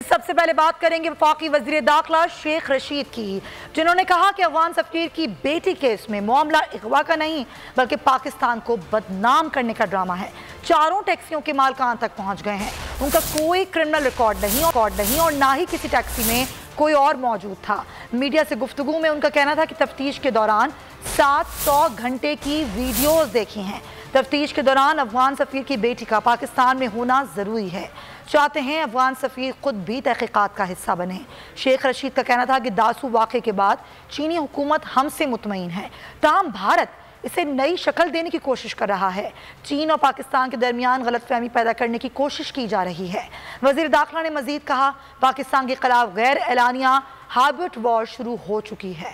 सबसे पहले बात करेंगे वफाकी वज़ीर दाखिला शेख रशीद की, जिन्होंने कहा कि अफगान सफीर की बेटी केस में मामला अगवा का नहीं बल्कि पाकिस्तान को बदनाम करने का ड्रामा है। चारों टैक्सियों के मालिकान तक पहुंच गए हैं। उनका कोई क्रिमिनल रिकॉर्ड नहीं और ना ही किसी टैक्सी में कोई और मौजूद था। मीडिया से गुफ्तगू में उनका कहना था कि तफ्तीश के दौरान 700 घंटे की वीडियोस देखी हैं। तफ्तीश के दौरान अफगान सफीर की बेटी का पाकिस्तान में होना ज़रूरी है। चाहते हैं अफगान सफीर खुद भी तहकीकात का हिस्सा बने। शेख रशीद का कहना था कि दासू वाक़े के बाद चीनी हुकूमत हमसे मुतमईन है, ताहम भारत इसे नई शक्ल देने की कोशिश कर रहा है। चीन और पाकिस्तान के दरमियान गलतफहमी पैदा करने की कोशिश की जा रही है। वज़ीर दाखिला ने मजीद कहा, पाकिस्तान के खिलाफ गैर एलानिया हाइब्रिड वॉर शुरू हो चुकी है।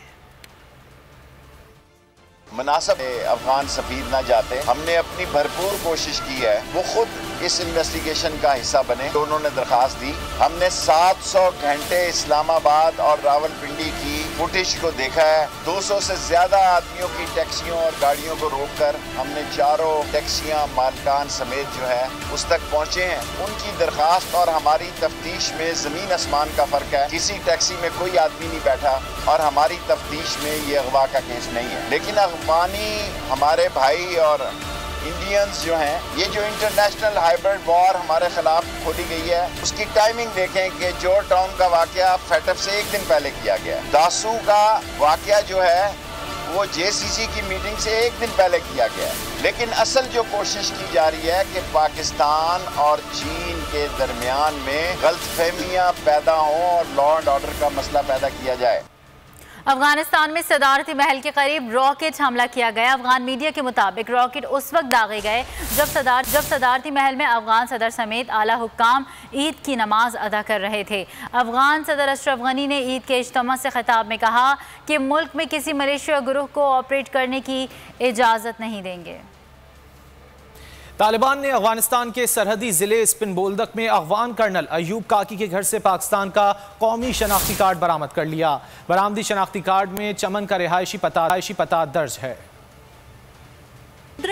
मुनासिब अफगान सफीर ना जाते, हमने अपनी भरपूर कोशिश की है वो खुद इस इन्वेस्टिगेशन का हिस्सा बने। दोनों ने दरखास्त दी। हमने 700 घंटे इस्लामाबाद और रावलपिंडी की फुटेज को देखा है। 200 से ज्यादा आदमियों की टैक्सियों और गाड़ियों को रोककर हमने चारों टैक्सियां मालकान समेत जो है उस तक पहुंचे हैं। उनकी दरखास्त और हमारी तफ्तीश में जमीन आसमान का फर्क है। किसी टैक्सी में कोई आदमी नहीं बैठा और हमारी तफ्तीश में ये अगवा का केस नहीं है। लेकिन अफगानी हमारे भाई और इंडियंस जो हैं, ये जो इंटरनेशनल हाइब्रिड वॉर हमारे खिलाफ खोली गई है उसकी टाइमिंग देखें कि जॉर्ज टाउन का वाकया फैटफ से एक दिन पहले किया गया है। दासू का वाकया जो है वो JCC की मीटिंग से एक दिन पहले किया गया है। लेकिन असल जो कोशिश की जा रही है कि पाकिस्तान और चीन के दरमियान में गलतफहमियां पैदा हों और लॉ एंड ऑर्डर का मसला पैदा किया जाए। अफगानिस्तान में सदारती महल के करीब रॉकेट हमला किया गया। अफगान मीडिया के मुताबिक रॉकेट उस वक्त दागे गए जब सदारती महल में अफगान सदर समेत आला हुक्काम ईद की नमाज अदा कर रहे थे। अफगान सदर अशरफ गनी ने ईद के इज्तिमा से खिताब में कहा कि मुल्क में किसी मलेशिया ग्रुप को ऑपरेट करने की इजाज़त नहीं देंगे। तालिबान ने अफगानिस्तान के सरहदी जिले स्पिन बोल्दक में अफगान कर्नल अयूब काकी के घर से पाकिस्तान का कौमी शनाख्ती कार्ड बरामद कर लिया। बरामदी शनाख्ती कार्ड में चमन का रिहायशी पता दर्ज है।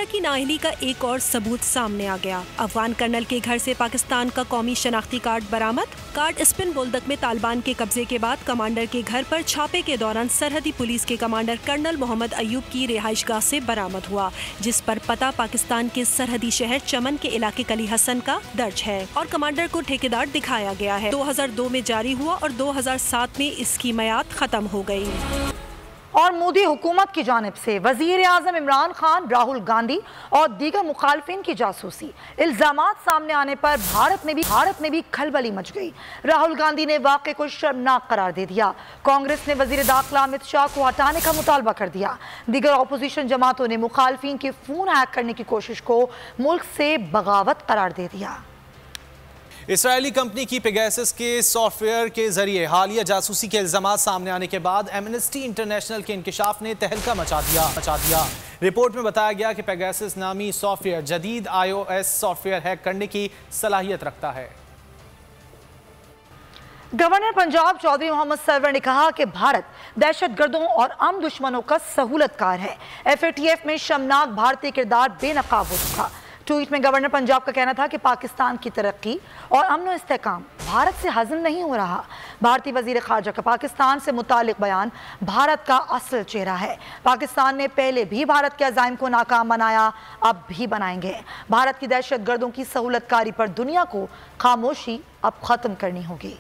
की नाअहली का एक और सबूत सामने आ गया। अफगान कर्नल के घर से पाकिस्तान का कौमी शनाख्ती कार्ड बरामद। कार्ड स्पिन बोल्दक में तालिबान के कब्जे के बाद कमांडर के घर पर छापे के दौरान सरहदी पुलिस के कमांडर कर्नल मोहम्मद अयूब की रिहाइशगाह से बरामद हुआ, जिस पर पता पाकिस्तान के सरहदी शहर चमन के इलाके कली हसन का दर्ज है और कमांडर को ठेकेदार दिखाया गया है। 2002 में जारी हुआ और 2007 में इसकी मियाद खत्म हो गयी। और मोदी हुकूमत की जानिब से वजीर आजम इमरान खान, राहुल गांधी और दीगर मुखालफिन की जासूसी इल्जामात सामने आने पर भारत में भी खलबली मच गई। राहुल गांधी ने वाक़े को शर्मनाक करार दे दिया। कांग्रेस ने वजीर दाखिला अमित शाह को हटाने का मुतालबा कर दिया। दीगर अपोजिशन जमातों ने मुखालफिन के फोन हैक करने की कोशिश को मुल्क से बगावत करार दे दिया। इसराइली कंपनी की पेगासस के सॉफ्टवेयर के जरिए हालिया जासूसी के इल्जामात सामने आने के बाद एमनेस्टी इंटरनेशनल के इंकशाफ ने तहलका मचा दिया। रिपोर्ट में बताया गया कि पेगासस नामी सॉफ्टवेयर जदीद iOS सॉफ्टवेयर हैक करने की सलाहियत रखता है। गवर्नर पंजाब चौधरी मोहम्मद सरवर ने कहा कि भारत दहशतगर्दों और आम दुश्मनों का सहूलतकार है। FATF में शर्मनाक भारतीय किरदार बेनकाब हो चुका। ट्वीट में गवर्नर पंजाब का कहना था कि पाकिस्तान की तरक्की और अमन इस्तेहकाम भारत से हजम नहीं हो रहा। भारतीय वजीर खारजा का पाकिस्तान से मुतालिक बयान भारत का असल चेहरा है। पाकिस्तान ने पहले भी भारत के अज़ाइम को नाकाम बनाया, अब भी बनाएंगे। भारत की दहशतगर्दों की सहूलतकारी पर दुनिया को खामोशी अब खत्म करनी होगी।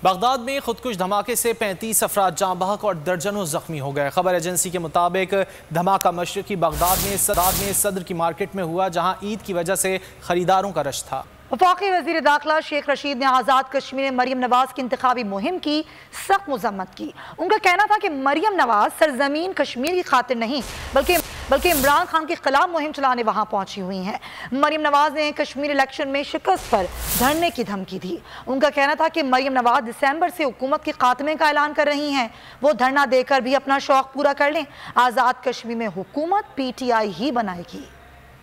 बगदाद में खुदकुश धमाके से 35 अफराद जाँ बहक और दर्जनों जख्मी हो गए। खबर एजेंसी के मुताबिक धमाका मशरकी बगदाद में सदर की मार्केट में हुआ, जहां ईद की वजह से खरीदारों का रश था। वफाकी वज़ीर दाखिला शेख रशीद ने आज़ाद कश्मीर में मरियम नवाज की इंतखाबी मुहिम की सख्त मजम्मत की। उनका कहना था कि मरियम नवाज सरजमीन कश्मीर की खातिर नहीं बल्कि इमरान खान के खिलाफ मुहिम चलाने वहां पहुंची हुई हैं। मरियम नवाज ने कश्मीर इलेक्शन में शिकस्त पर धरने की धमकी दी। उनका कहना था कि मरियम नवाज दिसंबर से हुकूमत के खात्मे का ऐलान कर रही हैं, वो धरना देकर भी अपना शौक पूरा कर लें। आज़ाद कश्मीर में हुकूमत PTI ही बनाएगी।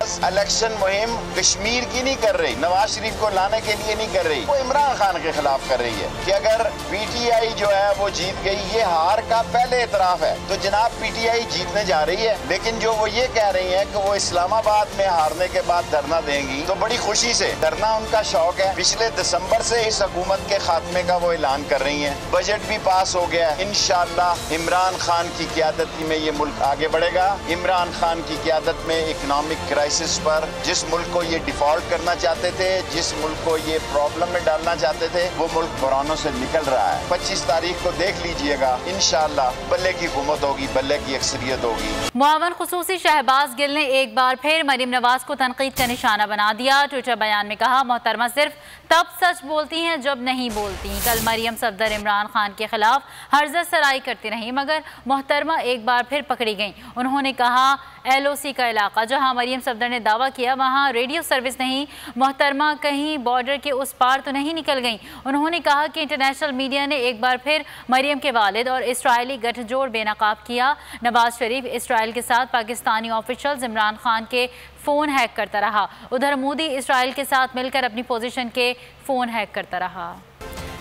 इलेक्शन मुहिम कश्मीर की नहीं कर रही, नवाज शरीफ को लाने के लिए नहीं कर रही, वो इमरान खान के खिलाफ कर रही है कि अगर पीटीआई जो है वो जीत गई, ये हार का पहले इतराफ है। तो जनाब पीटीआई जीतने जा रही है, लेकिन जो वो ये कह रही है कि वो इस्लामाबाद में हारने के बाद धरना देंगी, तो बड़ी खुशी से धरना उनका शौक है। पिछले दिसंबर से इस हुकूमत के खात्मे का वो ऐलान कर रही है। बजट भी पास हो गया। इंशाअल्लाह इमरान खान की क़यादत में ये मुल्क आगे बढ़ेगा। इमरान खान की क़यादत में इकोनॉमिक क्राइसिस पर, जिस मुल्क को ये डिफॉल्ट करना चाहते थे, जिस मुल्क को ये प्रॉब्लम में डालना चाहते थे, वो मुल्क बुरानों से निकल रहा है। 25 तारीख को देख लीजिएगा, इंशाअल्लाह बल्ले की हुकूमत होगी, बल्ले की अक्सरियत होगी। मुआवन खुसूसी शहबाज गिल ने एक बार फिर मरीम नवाज को तनकीद का निशाना बना दिया। ट्विटर बयान में कहा, मोहतरमा सिर्फ तब सच बोलती हैं जब नहीं बोलती। कल मरियम सफदर इमरान खान के खिलाफ हर्जत सराई करती रही, मगर मोहतरमा एक बार फिर पकड़ी गईं। उन्होंने कहा LOC का इलाका जहां मरियम सफदर ने दावा किया वहां रेडियो सर्विस नहीं। मोहतरमा कहीं बॉर्डर के उस पार तो नहीं निकल गईं। उन्होंने कहा कि इंटरनेशनल मीडिया ने एक बार फिर मरियम के वालिद और इसराइली गठजोड़ बेनकाब किया। नवाज शरीफ इसराइल के साथ पाकिस्तानी ऑफिशियल्स इमरान खान के फ़ोन हैक करता रहा। उधर मोदी इसराइल के साथ मिलकर अपनी पोजीशन के फ़ोन हैक करता रहा।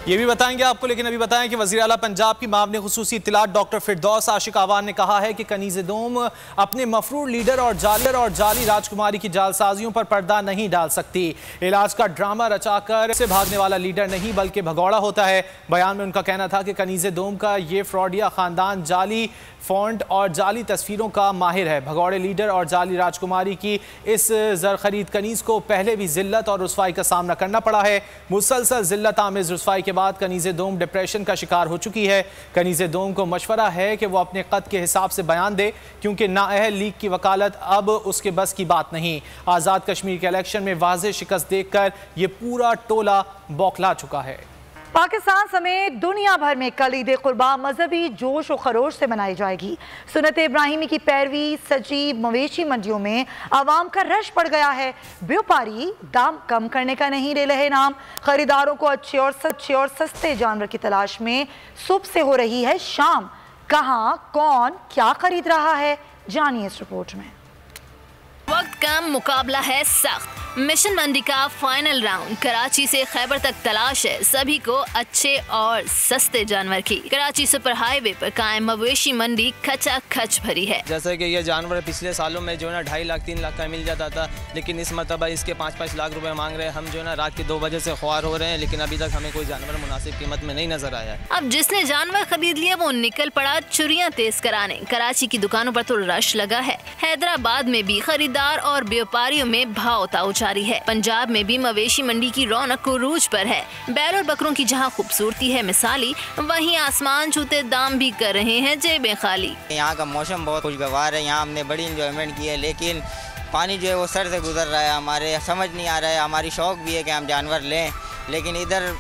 ये भी बताएंगे आपको, लेकिन अभी बताएं कि वज़ीर आला पंजाब की मामले खुसूसी इत्तलात डॉक्टर फिरदौस आशिक आवान ने कहा है कि कनीज़-ए-दोम अपने मफरूर लीडर और जाली राजकुमारी की जालसाजियों पर पर्दा नहीं डाल सकती। इलाज का ड्रामा रचाकर से भागने वाला लीडर नहीं बल्कि भगौड़ा होता है। बयान में उनका कहना था कि कनीज़-ए-दोम का ये फ्रॉडिया ख़ानदान जाली फ़ॉन्ट और जाली तस्वीरों का माहिर है। भगौड़े लीडर और जाली राजकुमारी की इस ज़र खरीद कनीज़ को पहले भी ज़िल्लत और रुसवाई का सामना करना पड़ा है। मुसलसल ज़िल्लत आमेज़ रुसवाई के बाद कनीज़-ए-दोम डिप्रेशन का शिकार हो चुकी है। कनीज़-ए-दोम को मशवरा है कि वो अपने कद के हिसाब से बयान दे, क्योंकि नाअहल लीग की वकालत अब उसके बस की बात नहीं। आज़ाद कश्मीर के इलेक्शन में वाज़ेह शिकस्त देखकर ये पूरा टोला बौखला चुका है। पाकिस्तान समेत दुनिया भर में कल ईद कुर्बा मजहबी जोश और खरोश से मनाई जाएगी। सुन्नत इब्राहिमी की पैरवी सजी मवेशी मंडियों में आवाम का रश पड़ गया है। व्यापारी दाम कम करने का नहीं ले रहे नाम। खरीदारों को अच्छे और सस्ते जानवर की तलाश में सुबह से हो रही है शाम। कहां कौन क्या खरीद रहा है, जानिए इस रिपोर्ट में। वक्त कम, मुकाबला है सख्त। मिशन मंडी का फाइनल राउंड कराची से खैबर तक तलाश है सभी को अच्छे और सस्ते जानवर की। कराची सुपर हाईवे पर कायम मवेशी मंडी खचा खच भरी है। जैसे कि ये जानवर पिछले सालों में जो है ना 2.5 लाख 3 लाख का मिल जाता था, लेकिन इस मरतबा इसके 5-5 लाख रुपए मांग रहे हैं। हम जो है ना रात के 2 बजे से ख्वार हो रहे हैं, लेकिन अभी तक हमें कोई जानवर मुनासिब कीमत में नहीं नजर आया। अब जिसने जानवर खरीद लिया वो निकल पड़ा चुरियां तेज कराने। कराची की दुकानों पर तो रश लगा है। हैदराबाद में भी खरीदार और व्यापारियों में भाव ताऊ जारी है। पंजाब में भी मवेशी मंडी की रौनक उरूज पर है। बैल और बकरों की जहां खूबसूरती है मिसाली, वहीं आसमान छूते दाम भी कर रहे हैं जेबें खाली। यहाँ का मौसम बहुत खुशगवार है, यहाँ हमने बड़ी इंजॉयमेंट की है, लेकिन पानी जो है वो सर से गुजर रहा है। हमारे समझ नहीं आ रहा है। हमारी शौक भी है कि हम जानवर लें, लेकिन इधर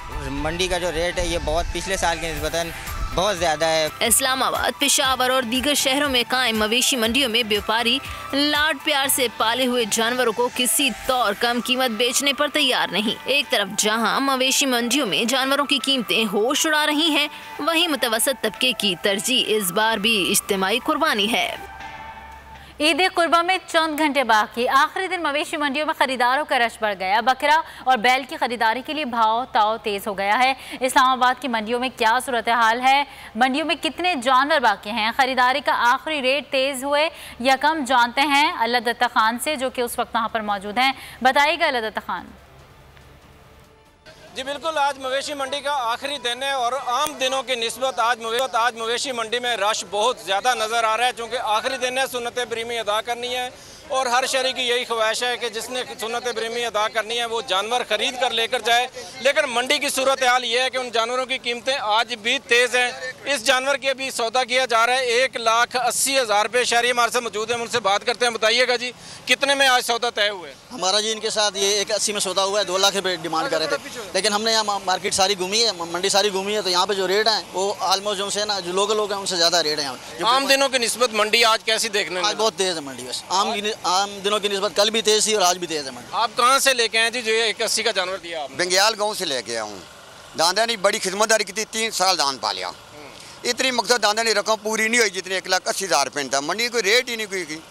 मंडी का जो रेट है ये बहुत पिछले साल के निस्बतन बहुत ज्यादा है। इस्लामाबाद, पेशावर और दीगर शहरों में कायम मवेशी मंडियों में व्यापारी लाड प्यार से पाले हुए जानवरों को किसी तौर कम कीमत बेचने पर तैयार नहीं। एक तरफ जहां मवेशी मंडियों में जानवरों की कीमतें होश उड़ा रही हैं, वहीं मुतवसत तबके की तरजीह इस बार भी इज्तिमाई कुर्बानी है। ईद कुर्बा में चंद घंटे बाकी, आखिरी दिन मवेशी मंडियों में खरीदारों का रश बढ़ गया। बकरा और बैल की खरीदारी के लिए भाव ताव तेज हो गया है। इस्लामाबाद की मंडियों में क्या सूरत हाल है, मंडियों में कितने जानवर बाकी हैं, खरीदारी का आखिरी रेट तेज हुए या कम, जानते हैं अल्लाह दत्ता खान से जो कि उस वक्त वहाँ पर मौजूद हैं। बताइएगा अल्लाह दत्ता खान। जी बिल्कुल, आज मवेशी मंडी का आखिरी दिन है और आम दिनों की निस्बत आज मवेशी मंडी में रश बहुत ज़्यादा नज़र आ रहा है, क्योंकि आखिरी दिन है, सुन्नत इब्राहिमी अदा करनी है और हर शहरी की यही ख्वाहिश है कि जिसने सुन्नत इब्राहिमी अदा करनी है वो जानवर खरीद कर लेकर जाए। लेकिन मंडी की सूरत हाल ये है कि उन जानवरों की कीमतें आज भी तेज़ हैं। इस जानवर की अभी सौदा किया जा रहा है 1,80,000 रुपये। शहरी हमारे से मौजूद है, उनसे बात करते हैं। बताइएगा जी, कितने में आज सौदा तय हुए? हमारा जी इनके साथ ये 1,80 में सौदा हुआ है। 2 लाख रुपये डिमांड कर रहे थे, लेकिन हमने यहाँ मार्केट सारी घूमी है, मंडी सारी घूमी है, तो यहाँ पे जो रेट है वो ऑलमोस्ट उनसे ना जो लोकल लोग हैं उनसे ज़्यादा रेट है यहाँ। आम दिनों की निस्बत मंडी आज कैसी देखने में? बहुत तेज़ है मंडी, बस आम दिनों की निस्बत कल भी तेज़ थी और आज भी तेज़ है मंडी। आप कहाँ से लेके आए जी जो ये 1,80 का जानवर दिया आपने? बंग्याल गांव से लेके आया हूँ। दादा ने बड़ी खिदमतदारी की थी, 3 साल दान पालिया। इतनी मकसद दादा ने रकम पूरी नहीं हुई जितनी 1,80,000 रुपये था। मंडी कोई रेट ही नहीं कोई की।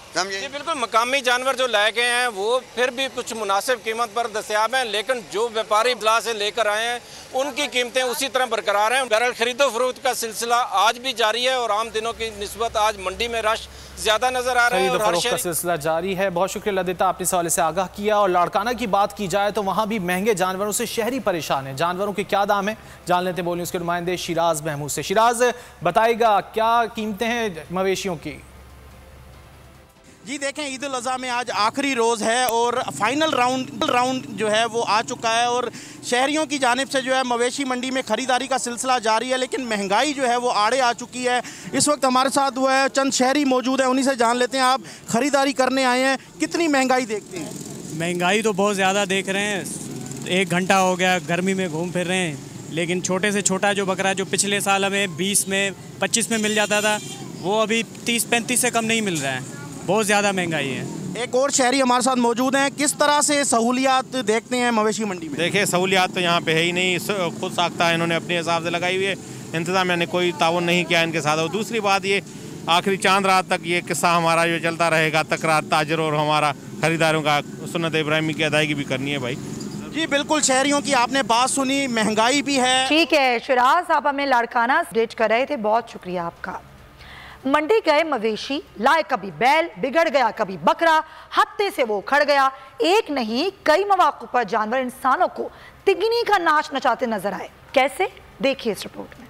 समझे? जी बिल्कुल, मकामी जानवर जो लाए गए हैं वो फिर भी कुछ मुनासिब कीमत पर दस्तयाब हैं, लेकिन जो व्यापारी इब्ला से लेकर आए हैं उनकी कीमतें उसी तरह बरकरार हैं। बहरहाल खरीदो फरोख्त का सिलसिला आज भी जारी है और आम दिनों की निस्बत आज मंडी में रश ज्यादा नजर आ रहा है। खरीदो फरोख्त का सिलसिला जारी है। बहुत शुक्रिया लदिता, आपने इस हवाले से आगाह किया। और लाड़काना की बात की जाए तो वहाँ भी महंगे जानवरों से शहरी परेशान है। जानवरों के क्या दाम है जान लेते बोल न्यूज़ के नुमाइंदे शिराज महमूद से। शिराज बताएगा क्या कीमतें हैं मवेशियों की? जी देखें, ईद उल अज़हा में आज आखिरी रोज़ है और फाइनल राउंड जो है वो आ चुका है और शहरियों की जानिब से जो है मवेशी मंडी में ख़रीदारी का सिलसिला जारी है, लेकिन महंगाई जो है वो आड़े आ चुकी है। इस वक्त हमारे साथ वो है चंद शहरी मौजूद है, उन्हीं से जान लेते हैं आप ख़रीदारी करने आए हैं, कितनी महंगाई देखते हैं? महंगाई तो बहुत ज़्यादा देख रहे हैं। 1 घंटा हो गया गर्मी में घूम फिर रहे हैं, लेकिन छोटे से छोटा जो बकरा जो पिछले साल हमें 20 में 25 में मिल जाता था वो अभी 30-35 से कम नहीं मिल रहा है। बहुत ज़्यादा महंगाई है। एक और शहरी हमारे साथ मौजूद हैं, किस तरह से सहूलियात देखते हैं मवेशी मंडी में? देखिए, सहूलियात तो यहाँ पे है ही नहीं, खुद साख्ता है इन्होंने अपने हिसाब से लगाई हुई है, इंतज़ामिया ने कोई ताउन नहीं किया इनके साथ। और दूसरी बात ये आखिरी चांद रात तक ये किस्सा हमारा जो चलता रहेगा, तकरार ताजर और हमारा खरीदारों का सुन्नत इब्राहिमी की अदायगी भी करनी है भाई। जी बिल्कुल, शहरियों की आपने बात सुनी, महंगाई भी है। ठीक है शिराज, आप हमें लाड़काना अपडेट कर रहे थे, बहुत शुक्रिया आपका। मंडी गए मवेशी, लाए कभी बैल, बिगड़ गया कभी बकरा, हत्ते से वो खड़ गया। एक नहीं कई मौक़ों पर जानवर इंसानों को तिगनी का नाच नचाते नजर आए। कैसे, देखिए इस रिपोर्ट में।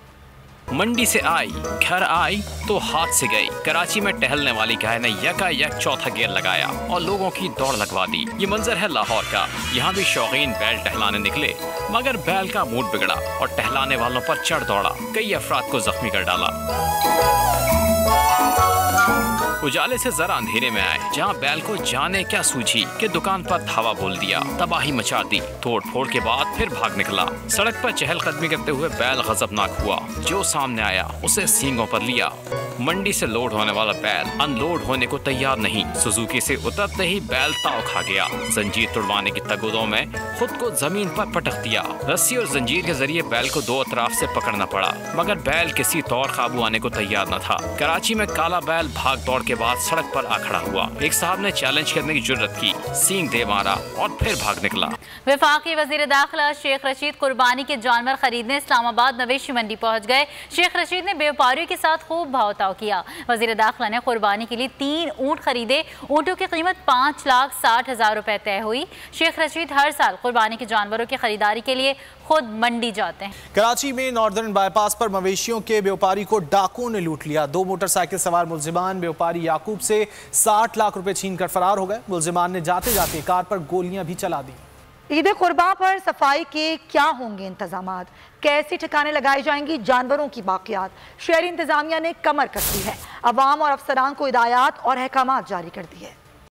मंडी से आई, घर आई तो हाथ से गई। कराची में टहलने वाली गाय ने यकायक चौथा गियर लगाया और लोगों की दौड़ लगवा दी। ये मंजर है लाहौर का। यहाँ भी शौकीन बैल टहलाने निकले, मगर बैल का मूड बिगड़ा और टहलाने वालों पर चढ़ दौड़ा, कई अफराद को जख्मी कर डाला। उजाले से जरा अंधेरे में आए, जहाँ बैल को जाने क्या सूझी कि दुकान पर धावा बोल दिया, तबाही मचा दी। तोड़ फोड़ के बाद फिर भाग निकला। सड़क पर चहलकदमी करते हुए बैल गजबनाक हुआ, जो सामने आया उसे सींगों पर लिया। मंडी से लोड होने वाला बैल अनलोड होने को तैयार नहीं। सुजुकी से उतरते ही बैल ताव खा गया। जंजीर तुड़वाने की तगुदों में खुद को जमीन पर पटक दिया। रस्सी और जंजीर के जरिए बैल को दो अतराफ से पकड़ना पड़ा, मगर बैल किसी तौर काबू आने को तैयार न था। कराची में काला बैल भाग दौड़ के बाद सड़क पर आ खड़ा हुआ। एक साहब ने चैलेंज करने की जुर्रत की, सींग दे मारा और फिर भाग निकला। वफाकी वजीर दाखिला शेख रशीद कुर्बानी के जानवर खरीदने इस्लामाबाद मवेशी मंडी पहुंच गए। शेख रशीद ने व्यापारियों के साथ खूब भावताव किया। वजीर दाखिला ने कुर्बानी के लिए 3 ऊँट खरीदे। ऊँटों की कीमत 5,60,000 रुपए तय हुई। शेख रशीद हर साल कुर्बानी के जानवरों की खरीदारी के लिए खुद मंडी जाते हैं। कराची में नॉर्दर्न बाईपास पर मवेशियों के व्यापारी को डाकुओं ने लूट लिया। 2 मोटरसाइकिल सवार मुलजिमान व्यापारी याकूब से 60 लाख रुपए छीन कर फरार हो गए। मुलजिमान ने जाते जाते कार पर गोलियां भी चला दी। ईद कुर्बान पर सफाई के क्या होंगे इंतजामात, कैसे ठिकाने लगाई जाएंगी जानवरों की बाकियात। शहरी इंतजामिया ने कमर कस दी है। अवाम और अफसरान को हिदायत और अहकामात जारी कर दी है।